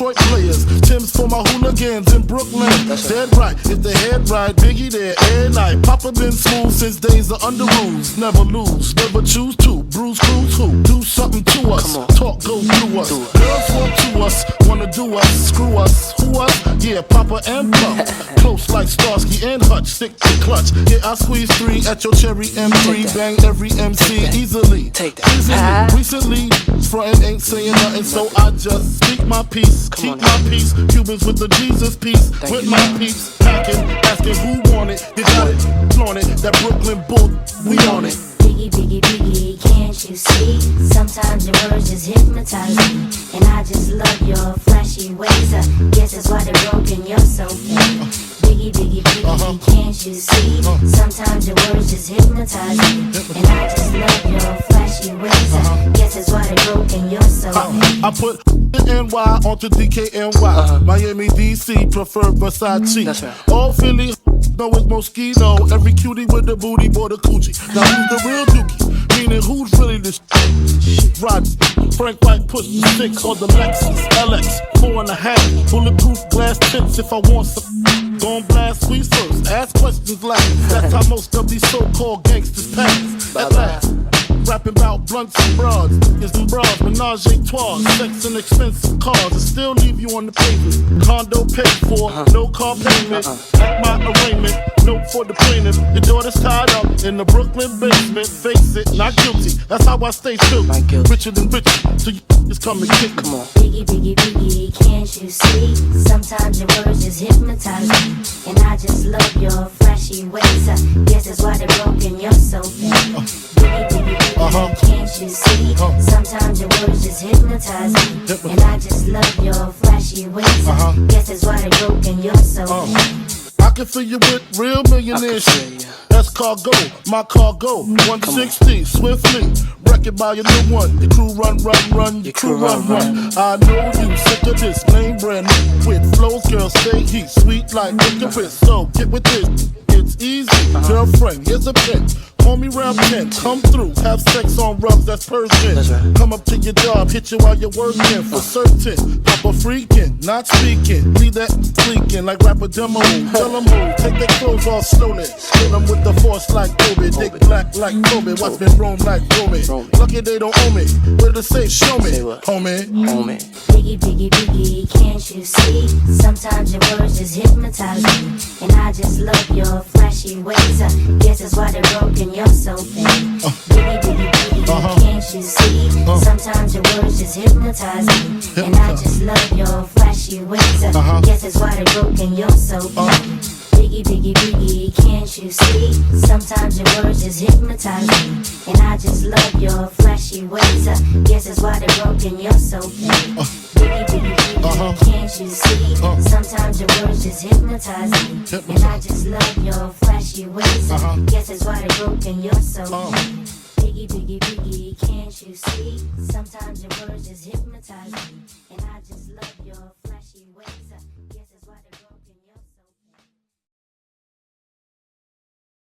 Detroit players. Tim's for my hooligans in Brooklyn. Dead right, if the head right, Biggie there every night. Papa been smooth since days of under rules. Never lose, never choose to. Bruise, cruise, who? Do something to us. Talk, go through us. Girls want to us, wanna do us, screw us. Who us? Yeah, Papa and Pup. Close like Starsky and Hutch, stick to clutch. Yeah, I squeeze 3 at your cherry M3. Bang every MC easily. Take that. Recently, frontin' ain't saying nothing, so I just speak my peace, keep my peace. Cubans with the Jesus peace, with my peace. Packing, asking who want it, you got it, flaunt it. That Brooklyn bull, we on it. Biggie, Biggie, Biggie, can't you see? Sometimes your words just hypnotize me, and I just love your flashy ways. I guess that's why they're broken, you're so fake. Biggie, Biggie, Biggie, can't you see? Sometimes your words just hypnotize me, and I just love your flashy ways. I guess that's why they're broken, you're so fake. I put NY onto DKNY. Miami, DC, prefer Versace. That's right. All Philly know it's Mosquito. Every cutie with the booty, boy, the coochie. Now who's the real dookie? Meaning who's really the Rod, Frank White push the 6 on the Lexus LX 4.5. Bulletproof glass tips if I want some. Gon' blast sweet first, ask questions last. That's how most of these so-called gangsters pass. At last. Rapping about blunts and broads, niggas and bras, menage a trois, sex and expensive cars, and still leave you on the pavement. Condo paid for, no car payment. At my arraignment, note for the plaintiff. Your daughter's tied up in the Brooklyn basement. Face it, not guilty. That's how I stay true. Richer than richer, so you just come and kick me. Biggie, Biggie, Biggie, can't you see? Sometimes your words just hypnotize me, and I just love your flashy ways. I guess that's why they're broken, you're so fake. Biggie, Biggie, Biggie, can't you see? Sometimes your words just hypnotize me, and I just love your flashy ways. I guess that's why they're broken, you're so fake. I can fill you with real millionaire shit. That's cargo, my cargo. 160, swiftly. Wreck it by your new one. Your crew run, your crew run. I know you sick of this name brand with flows, girl, stay heat. Sweet like licorice, so get with this. It's easy, girlfriend, here's a pin. Call me round 10, come through, have sex on rubs, that's Persian. Right. Come up to your job, hit you while you're working, for certain. Papa freaking, not speaking, leave that leaking like rapper demo. Tell them move, take their clothes off slowly. Kill them with the force like Kobe, dick black like Kobe, watch me roam like Romy. Lucky they don't owe me, where to say, show me, homie. Biggie, Biggie, Biggie, can't you see? Sometimes your words just hypnotize me, and I just love your flashy ways. I guess that's why they're broken, you're so fake. Biggie, Biggie, Biggie, can't you see? Sometimes your words just hypnotize me, and I just love your flashy ways. I guess that's why they're broken, you're so fake. Biggie, Biggie, Biggie, can't you see? Sometimes your words just hypnotize me, and I just love your flashy ways. I guess that's why they're broken, you're so fake. Biggie, Biggie, Biggie, can't you see? Sometimes your words just hypnotize me, and I just love your flashy ways. I guess that's why they're broken, you're so fake. Biggie, Biggie, Biggie, can't you see? Sometimes your words just hypnotize me, and I